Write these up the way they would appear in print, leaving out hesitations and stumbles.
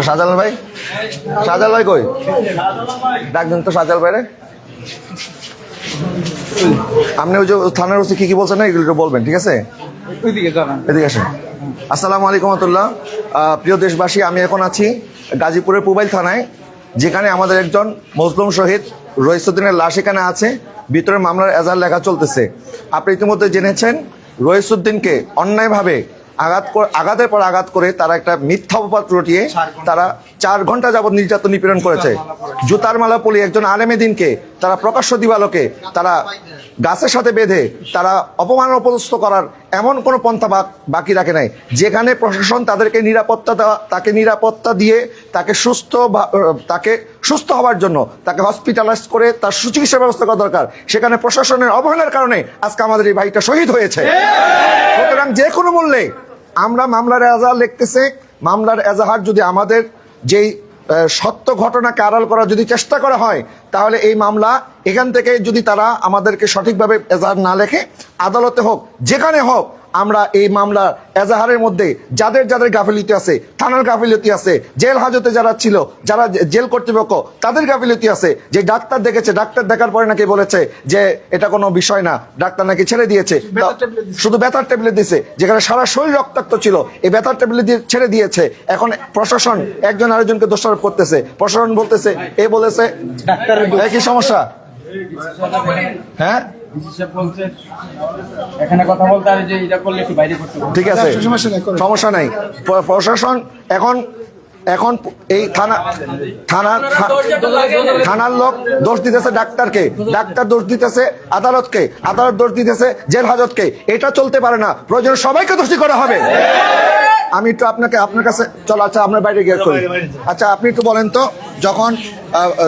শাহজালাল ভাই, শাহজালাল ভাই কই? ডাকবেন তো শাহজালাল ভাই রে। আপনি ওই যে থানার ওসি কি কি বলছেন না এগুলো বলবেন, ঠিক আছে? এদিকে আসেন। আসসালামু আলাইকুম রহমতুল্লাহ। প্রিয় দেশবাসী, আমি এখন আছি গাজীপুরের পুবাইল থানায়, যেখানে আমাদের একজন মজলুম শহীদ রইসুদ্দিনের লাশ এখানে আছে। ভিতরে মামলার এজাহার লেখা চলতেছে। আপনি ইতিমধ্যে জেনেছেন রইসুদ্দিনকে অন্যায়ভাবে আঘাতের পর আঘাত করে তারা একটা মিথ্যা অপবাদ রটিয়ে তারা 4 ঘন্টা যাবৎ নির্যাতন নিপীড়ন করেছে। জুতার মালা পরিয়ে একজন আলেমে দিনকে তারা প্রকাশ্য দিবালোকে তারা গাছের সাথে বেঁধে তারা অপমান অপদস্থ করার এমন কোনো পন্থা বাকি রাখে নাই, যেখানে প্রশাসন তাদেরকে নিরাপত্তা দেওয়া, তাকে নিরাপত্তা দিয়ে তাকে সুস্থ হওয়ার জন্য তাকে হসপিটালাইজ করে তার সুচিকিৎসার ব্যবস্থা করা দরকার, সেখানে প্রশাসনের অবহেলার কারণে আজকে আমাদের এই ভাইটা শহীদ হয়েছে। সুতরাং যে কোনো মূল্যে আমরা মামলার এজাহার লিখতেছে। মামলার এজাহার যদি আমাদের যেই সত্য ঘটনাকে আড়াল করার যদি চেষ্টা করা হয়, তাহলে এই মামলা এখান থেকে যদি তারা আমাদেরকে সঠিকভাবে এজাহার না লেখে, আদালতে হোক যেখানে হোক, আমরা এই মামলা এজাহারের মধ্যে যাদের যাদের গাফিলতি আছে, থানার গাফিলতি আছে, জেল হাজতে যারা ছিল, যারা জেল কর্তৃপক্ষ তাদের গাফিলতি আছে। যে ডাক্তার দেখেছে, ডাক্তার দেখার পরে নাকি বলেছে যে এটা কোনো বিষয় না, ডাক্তার নাকি ছেড়ে দিয়েছে, শুধু ব্যথার ট্যাবলেট দিয়েছে, যেখানে সারা শরীর রক্তাক্ত ছিল, এই ব্যথার ট্যাবলেট দিয়ে ছেড়ে দিয়েছে। এখন প্রশাসন একজন আরেকজনকে দোষারোপ করতেছে। প্রশাসন বলতেছে এ বলেছে, কি সমস্যা? হ্যাঁ, ঠিক আছে, সমস্যা নাই। প্রশাসন এখন এই থানার লোক দোষ দিতেছে ডাক্তারকে, ডাক্তার দোষ দিতেছে আদালতকে, আদালত দোষ দিতেছে জেল হাজতকে। এটা চলতে পারে না, প্রয়োজন সবাইকে দোষী করা হবে। আমি একটু আপনার কাছে চলো। আচ্ছা, আপনার বাইরে গিয়ে করি। আচ্ছা, আপনি একটু বলেন তো,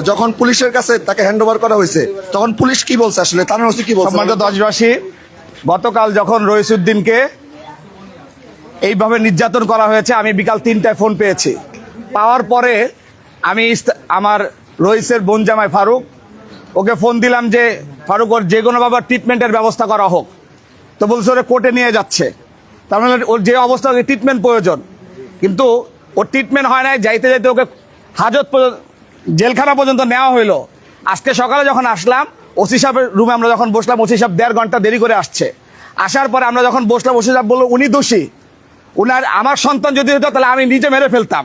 যখন পুলিশের কাছে তাকে হ্যান্ড ওভার করা হয়েছে, তখন পুলিশ কি বলছে আসলে, থানার ওসি কি বলছে? সম্মানিত দেশবাসী, গতকাল যখন রইসুদ্দিনকে এইভাবে নির্যাতন করা হয়েছে, আমি বিকাল 3টায় ফোন পেয়েছি। পাওয়ার পরে আমি আমার রইসের বোন জামাই ফারুক, ওকে ফোন দিলাম যে ফারুক, ওর যে কোনোভাবে ট্রিটমেন্টের ব্যবস্থা করা হোক। তো বলছে ওরা কোর্টে নিয়ে যাচ্ছে। তার মানে ওর যে অবস্থা, ওকে ট্রিটমেন্ট প্রয়োজন, কিন্তু ওর ট্রিটমেন্ট হয় নাই। যাইতে যাইতে ওকে জেলখানা পর্যন্ত নেওয়া হইলো। আজকে সকালে যখন আসলাম ওসি সাহেবের রুমে, আমরা যখন বসলাম, ওসি সাহেব 1.5 ঘন্টা দেরি করে আসছে। আসার পরে আমরা যখন বসলাম, ওসি সাহেব বললো উনি দোষী, আমার সন্তান যদি হতো তাহলে আমি নিজে মেরে ফেলতাম,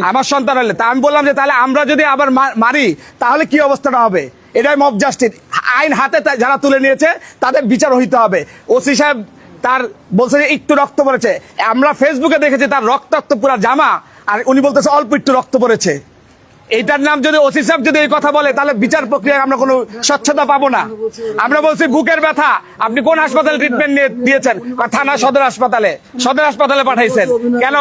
আমার সন্তান হলে। তা আমি বললাম যে তাহলে আমরা যদি আবার মারি তাহলে কি অবস্থাটা হবে? এটাই মব জাস্টিস। আইন হাতে যারা তুলে নিয়েছে তাদের বিচার হইতে হবে। ওসি সাহেব তার বলছে যে একটু রক্ত পড়েছে, আমরা ফেসবুকে দেখেছি তার রক্তাক্ত পুরা জামা, আর উনি বলতেছে অল্প একটু রক্ত পড়েছে। এইটার নাম যদি ওসি সাহেব যদি এই কথা বলে, তাহলে বিচার প্রক্রিয়ায় আমরা কোনো স্বচ্ছতা পাবো না। আমরা বলছি বুকের ব্যথা, আপনি কোন হাসপাতালে ট্রিটমেন্ট দিয়েছেন? থানা সদর হাসপাতালে পাঠাইছেন কেন?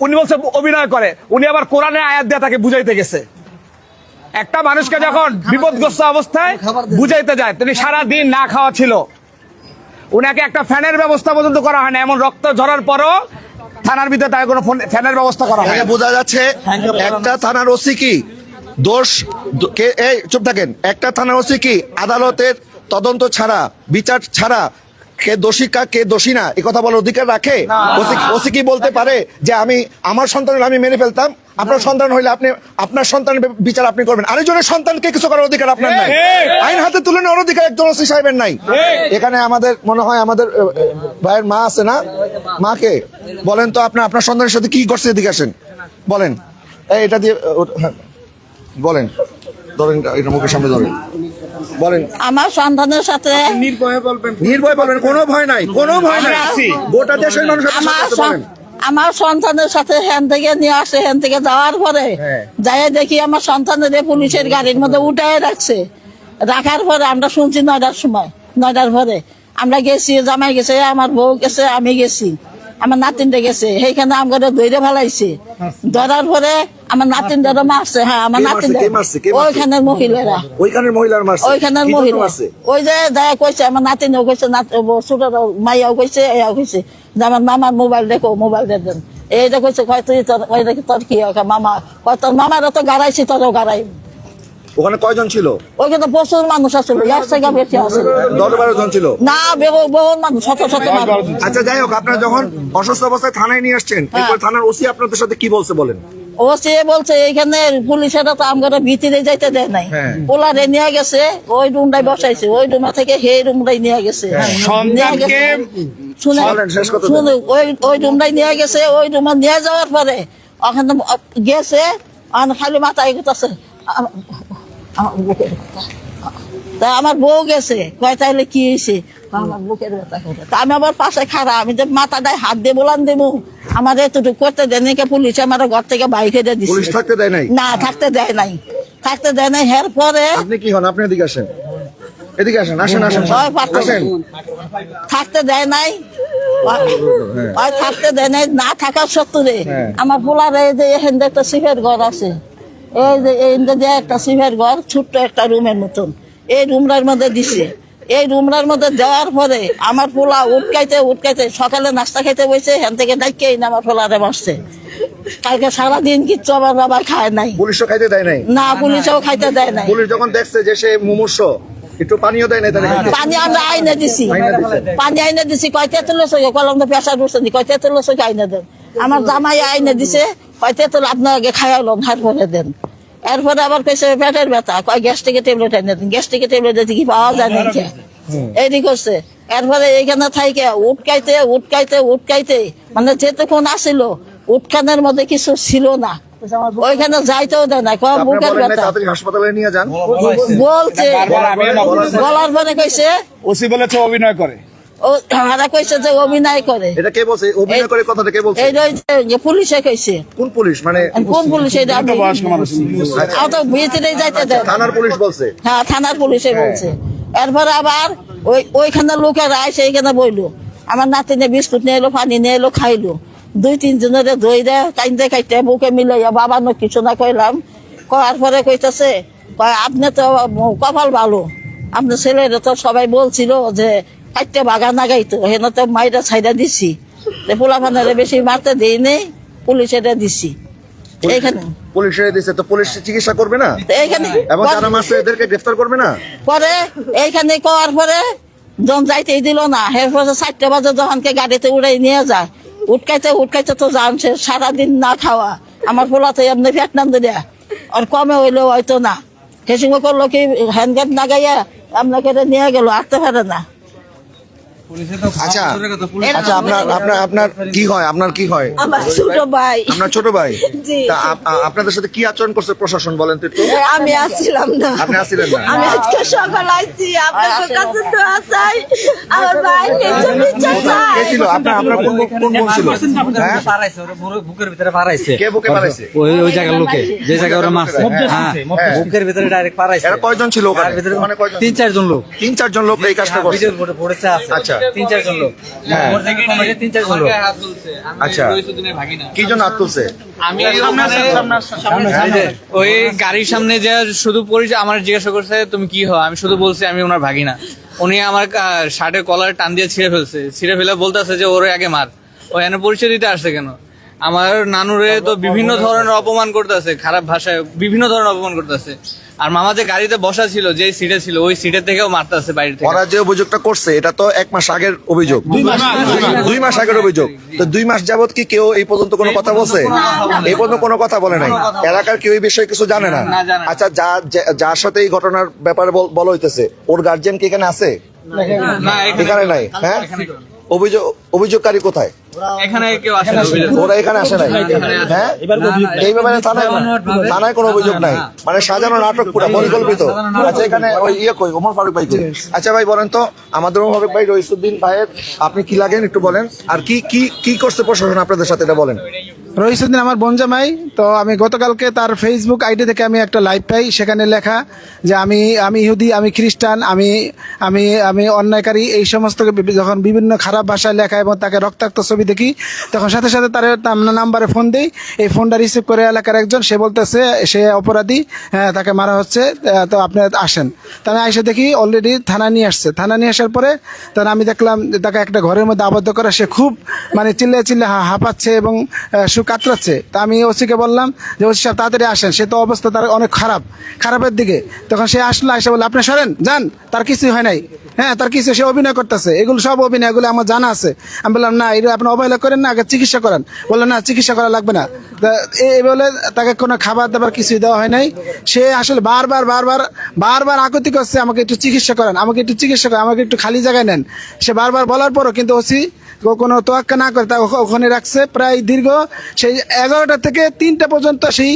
উনি বলছে অভিনয় করে, উনি আবার কোরআনে আয়াত দিয়ে তাকে বুঝাইতে গেছে। একটা মানুষকে যখন বিপদগ্রস্ত অবস্থায় বুঝাইতে যায়, তিনি সারা দিন না খাওয়া ছিল, উনাকে একটা ফ্যানের ব্যবস্থা পর্যন্ত করা হয় না। এমন রক্ত ঝরার পরও থানার ভিতরে তাই কোনো ফ্যানের ব্যবস্থা করা হয়। বোঝা যাচ্ছে একটা থানার ওসি কি দোষ, চুপ থাকেন, একটা থানার ওসি কি আদালতের তদন্ত ছাড়া, বিচার ছাড়া কে দোষী কে দোষী না এই কথা বলার অধিকার রাখে? ওসি কি বলতে পারে যে আমার সন্তানের আমি মেরে ফেলতাম, আপনার সন্তান হইলে আপনি আপনার সন্তানের বিচার আপনি করবেন, আরেকজনের সন্তানকে কিছু করার অধিকার আপনার নাই, আইন হাতে তুলে নেওয়ার অধিকার একজন ওসি সাহেবের নাই। এখানে আমাদের মনে হয় আমাদের ভাইয়ের মা আছে না, মাকে বলেন তো আপনার সন্তানের সাথে কি করছে, এদিকে আসেন বলেন। এটা দিয়ে বলেন, ধরেন এটা মুখের সামনে ধরেন, বলেন। আমার সন্তানের সাথে নির্ভয় বলবেন, কোনো ভয় নাই, কোনো ভয় নাই, গোটা দেশের মানুষ। আমার সন্তানের সাথে হ্যান থেকে নিয়ে আসে, হ্যান থেকে যাওয়ার পরে যাই দেখি আমার সন্তানের পুলিশের গাড়ির মধ্যে উঠায় রাখছে। রাখার পরে আমরা শুনছি 9টার সময়, 9টার পরে আমরা গেছি, জামাই গেছে, আমার বউ গেছে, আমি গেছি, আমার নাতিনটা গেছে, সেইখানে আমাকে ধরে ফেলাইছে। ধরার পরে আমার নাতিনটা মারছে। হ্যাঁ, আমার নাতিনটা ওইখানের মহিলারা, ওইখানের মহিলা, ওই যে দেখা কইছে আমার নাতিনও কইছে, ছোট মাইয়াও কইছে, এও কইছে যে আমার মামার মোবাইল দেখো, মোবাইল দেন। এইটা কইছে, তোর কি মামা, তোর মামারও তো গাড়াইছি, তোরও গাড়াই। ওখানে কয়জন ছিল? ওইখানে প্রচুর মানুষ আসছিল, এক থেকে বেশি আসছিল। 10-12 জন ছিল না, বহু মানুষ, শত শত মানুষ। আচ্ছা যাই হোক, আপনারা যখন অসুস্থ অবস্থায় থানায় নিয়ে আসছেন, এরপর থানার ওসি আপনাদের সাথে কি বলছে বলেন? ও সে বলছে এইখানে পুলিশেরা তো আমরা ভিতরে যাইতে দেয় নাই, পোলারে নিয়ে গেছে ওই রুমটাই বসাইছে, ওই রুমা থেকে সেই রুমটাই নিয়ে গেছে। সন্তানকে শুনে বলেন, শেষ কথা শুনে ওই রুমটাই নিয়ে গেছে, ওই রুমে নিয়ে যাওয়ার পরে ওখানে গেছে, খালি মাথায় করতেছে আমার বুকের কথা। তা আমার বউ গেছে, কয় তাইলে কি হয়েছে, আমার বুকের ব্যথা করে। তা আমি আবার পাশে খাড়া, আমি যে মাথাটায় হাত দিয়ে বলান দেবো, আমার এতটুকু করতে দেয়নি, পুলিশ আমার ঘর থেকে বাইরে দিয়ে দিচ্ছে। পুলিশ থাকতে দেয় নাই? না, থাকতে দেয় নাই, থাকতে দেয় নাই। এর পরে আপনি কি হন? আপনি এদিকে আসেন, এদিকে আসেন, আসেন আসেন ভয় পাচ্ছে। আসেন। থাকতে দেয় নাই, ওই থাকতে দেয় নাই, না থাকার সত্ত্বে আমার পোলার এই যে এখানে একটা সিফের ঘর আছে, এই যে এইখানে যে একটা সিফের ঘর, ছোট্ট একটা রুমের মতন, এই রুমটার মধ্যে দিছে। এই রুমটার মধ্যে দেওয়ার পরে আমার পোলা উঠকাইতে সকালে নাস্তা খাইতে বসে, হেন থেকে ডাইকেই না আমার পোলারে বসছে। কালকে সারাদিন কিচ্ছু আমার বাবা খায় নাই। পুলিশও খাইতে দেয় নাই? না, পুলিশও খাইতে দেয় নাই। পুলিশ যখন দেখছে যে সে মুমূর্ষ, একটু পানিও দেয় নাই তাহলে খাইতে? পানি আমরা আইনে দিছি, পানি আইনে দিছি, কয় তেঁতুলের সঙ্গে কলম তো পেশা করছে, কয় তেঁতুলের সঙ্গে আইনে দেন। আমার জামাই আইনে দিছে, কয় তেঁতুল আপনার আগে খাইলাম, তারপরে দেন। এরপরে আবার কইছে পেটের ব্যথা, কয় গ্যাস্ট্রিকের ট্যাবলেট আইনে দেন, গ্যাস্ট্রিকের ট্যাবলেট কি পাওয়া যায় না, এইটি করছে। এরপরে এইখানে থাইকে উটকাইতে মানে যেতক্ষণ আসিল উটখানের মধ্যে কিছু ছিল না, ওইখানে যাইতেও দেয় না, কয় আপনি বুকের বলেন নাই ব্যথা তাড়াতাড়ি হাসপাতালে নিয়ে যান? বলছে। বলার পরে কইছে ওসি বলেছে অভিনয় করে। ও হারা কইছে যে অভিনয় করে। এটা কে বলছে? অভিনয় করে কথাটা কে বলছে? এই যে পুলিশে কইছে। কোন পুলিশ? মানে কোন পুলিশ? এটা আমি তো ভিতরে যাইতে দেয় না। থানার পুলিশ বলছে? হ্যাঁ, থানার পুলিশে বলছে। এরপরে আবার ওইখানে লোকেরা আইসে এইখানে বইলো, আমার নাতিনে বিস্কুট নিয়ে এলো, পানি নিয়ে এলো, খাইলো। 2-3 জনের ধইরে কাইন্দে কাইতে বুকে মিলাইয়া বাবা ন কিছু না কইলাম। কয়ার পরে কইতাছে, কয় আপনি তো কপাল ভালো, আপনার ছেলেরা তো সবাই বলছিল যে কাইতে বাগা না গাইতো, হেন তো মাইরা ছাইরা দিছি, পোলা ফানারে বেশি মারতে দিই নেই, পুলিশেরা দিছি। এইখানে পুলিশের দিছে তো পুলিশ চিকিৎসা করবে না? এইখানে এবং যারা মারছে এদেরকে গ্রেফতার করবে না? পরে এইখানে করার পরে যখন যাইতেই দিল না, এরপরে 4টা বাজে যখনকে গাড়িতে উড়াই নিয়ে যায়, উঠকাইতে তো জানছে সারাদিন না খাওয়া, আমার পোলাতে এমনি পেট নাম দিলে আর কমে হইলেও হয়তো না। সে সঙ্গে করলো কি হ্যান্ডগ্যাপ না গাইয়া আপনাকে নিয়ে গেল, আসতে পারে না। আচ্ছা আচ্ছা, আপনার কি হয়? আপনার কি হয়? আমার ছোট ভাই। আপনার ছোট ভাই? জি। তা আপনাদের সাথে কি আচরণ করছে প্রশাসন বলেন তো একটু? আমি আসছিলাম না, আপনি আসছিলেন না? আমি আজকে সকাল আসছি, আপনার কাছে তো আসাই আমার ভাই কে ছিল? আপনার কোন বোন ছিল? হ্যাঁ? বুকের ভিতরে পারাইছে। কে বুকে মারাইছে? ওই জায়গার লোকে, যে জায়গায় ওরা মারছে, হ্যাঁ, বুকের ভিতরে ডাইরেক্ট পারাইছে। এরা কয়জন ছিল ওখানে? মানে কয়জন? 3-4 জন লোক। 3-4 জন লোক এই কাজটা করছে? ভিডিওর বোর্ডে পড়েছে আছে। আচ্ছা। 3-4 জন লোক। হ্যাঁ। ওর থেকে কমে 3-4 জন লোক। আচ্ছা, কি জন্য হাত তুলছে? আমি ওই গাড়ির সামনে যে শুধু পরিচয় আমার জিজ্ঞাসা করছে তুমি কি হও, আমি শুধু বলছি আমি ওনার ভাগিনা। উনি আমার শার্টের কলার টান দিয়ে ছিঁড়ে ফেলে বলতেছে যে ওরে আগে মার। ও এনে পরিচয় দিতে আসছে কেন? আমার নানুরে তো বিভিন্ন ধরনের অপমান করতেছে, খারাপ ভাষায় বিভিন্ন ধরনের অপমান করতেছে। আর মামা যে গাড়িতে বসা ছিল, যে সিটে ছিল, ওই সিটের থেকেও মারতেছে বাইরে থেকে। ওরা যে অভিযোগটা করছে এটা তো 1 মাস আগের অভিযোগ, 2 মাস আগের অভিযোগ। তো 2 মাস যাবত কি কেউ এই পর্যন্ত কোনো কথা বলছে? এই পর্যন্ত কোনো কথা বলে নাই? এলাকার কেউ এই বিষয়ে কিছু জানে না? আচ্ছা, যার সাথে এই ঘটনার ব্যাপারে বলা হইতেছে, ওর গার্জিয়ান কি এখানে আছে? না, এখানে নাই। হ্যাঁ, অভিযোগকারী কোথায়? এখানে কেউ আসে না। ওরা এখানে আসে নাই? হ্যাঁ, এই ব্যাপারে থানায় কোনো অভিযোগ নাই, মানে সাজানো নাটক, পুরো পরিকল্পিত। আচ্ছা, এখানে ওই কই ওমর ফারুক ভাই কই? আচ্ছা ভাই বলেন তো, আমাদের ওমর ফারুক ভাই রইসুদ্দিন ভাইয়ের আপনি কি লাগেন একটু বলেন, আর কি করছে প্রশাসন আপনাদের সাথে এটা বলেন। রইসুদ্দিন আমার বোনজামাই। তো আমি গতকালকে তার ফেসবুক আইডি থেকে আমি একটা লাইভ পাই, সেখানে লেখা যে আমি ইহুদি, আমি খ্রিস্টান, আমি আমি আমি অন্যায়কারী, এই সমস্ত যখন বিভিন্ন খারাপ ভাষায় লেখা এবং তাকে রক্তাক্ত ছবি দেখি, তখন সাথে সাথে তার নাম্বারে ফোন দেই। এই ফোনটা রিসিভ করে এলাকার একজন, সে বলতেছে সে অপরাধী, হ্যাঁ তাকে মারা হচ্ছে, তো আপনি আসেন। তা আমি এসে দেখি অলরেডি থানা নিয়ে আসছে। থানা নিয়ে আসার পরে তখন আমি দেখলাম তাকে একটা ঘরের মধ্যে আবদ্ধ করা, সে খুব মানে চিল্লে হাঁপাচ্ছে এবং কাতরাচ্ছে। তা আমি ওসিকে বললাম যে ওসি সাহেব তাড়াতাড়ি আসেন, সে তো অবস্থা তার অনেক খারাপের দিকে। তখন সে আসলো, এসে বললো আপনি সরেন যান, তার কিছুই হয় নাই। হ্যাঁ, তার কিছু, সে অভিনয় করতেছে, এগুলো সব অভিনয়, এগুলো আমার জানা আছে। আমি বললাম না, এটা আপনি অবহেলা করেন না, আগে চিকিৎসা করান। বললেন না, চিকিৎসা করা লাগবে না। এই বলে তাকে কোনো খাবার দাবার কিছুই দেওয়া হয় নাই। সে আসলে বারবার আকুতি করছে, আমাকে একটু চিকিৎসা করান, আমাকে একটু চিকিৎসা করান, আমাকে একটু খালি জায়গায় নেন। সে বারবার বলার পরও কিন্তু ওসি কোনো তোয়াক্কা না করে তা ওখানে রাখছে। প্রায় দীর্ঘ সেই 11টা থেকে 3টা পর্যন্ত সেই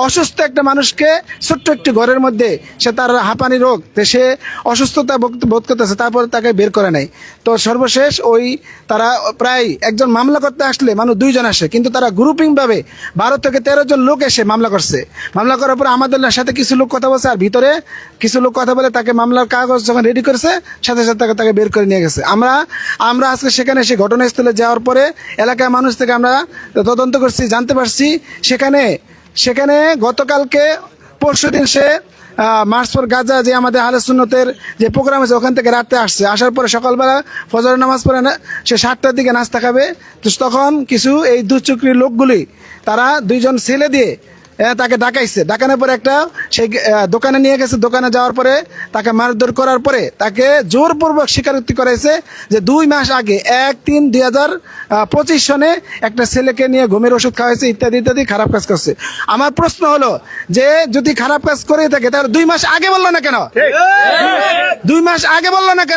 অসুস্থ একটা মানুষকে ছোট্ট একটি ঘরের মধ্যে, সে তার হাঁপানি রোগ, সে অসুস্থতা বোধ করতেছে, তারপরে তাকে বের করে নেয়। তো সর্বশেষ ওই তারা প্রায় একজন মামলা করতে আসলে মানুষ 2 জন আসে, কিন্তু তারা গ্রুপিং ভাবে 12 থেকে 13 জন লোক এসে মামলা করছে। মামলা করার পরে আমাদের সাথে কিছু লোক কথা বলছে, আর ভিতরে কিছু লোক কথা বলে তাকে মামলার কাগজ যখন রেডি করেছে, সাথে সাথে তাকে বের করে নিয়ে গেছে। আমরা আজকে সেখানে সেই ঘটনাস্থলে যাওয়ার পরে এলাকার মানুষ থেকে আমরা তদন্ত করছি, জানতে পারছি সেখানে গতকালকে পরশুদিন সে মার্চ ফর গাজা যে আমাদের আহলে সুন্নতের যে প্রোগ্রাম আছে, ওখান থেকে রাতে আসছে। আসার পরে সকালবেলা ফজরের নামাজ পড়ে সে 7টার দিকে নাস্তা খাবে। তো তখন কিছু এই দুচক্রী লোকগুলি তারা 2 জন ছেলে দিয়ে তাকে ডাকাইছে। ডাকানোর পরে একটা সেই দোকানে নিয়ে গেছে। দোকানে যাওয়ার পরে তাকে মারধর করার পরে তাকে জোরপূর্বক স্বীকারোক্তি করেছে যে 2 মাস আগে 1/3/2025 সনে একটা ছেলেকে নিয়ে ঘুমের ওষুধ খাওয়াইছে, ইত্যাদি ইত্যাদি খারাপ কাজ করছে। আমার প্রশ্ন হলো যে যদি খারাপ কাজ করে থাকে তাহলে 2 মাস আগে বললো না কেন? 2 মাস আগে বললো না কেন?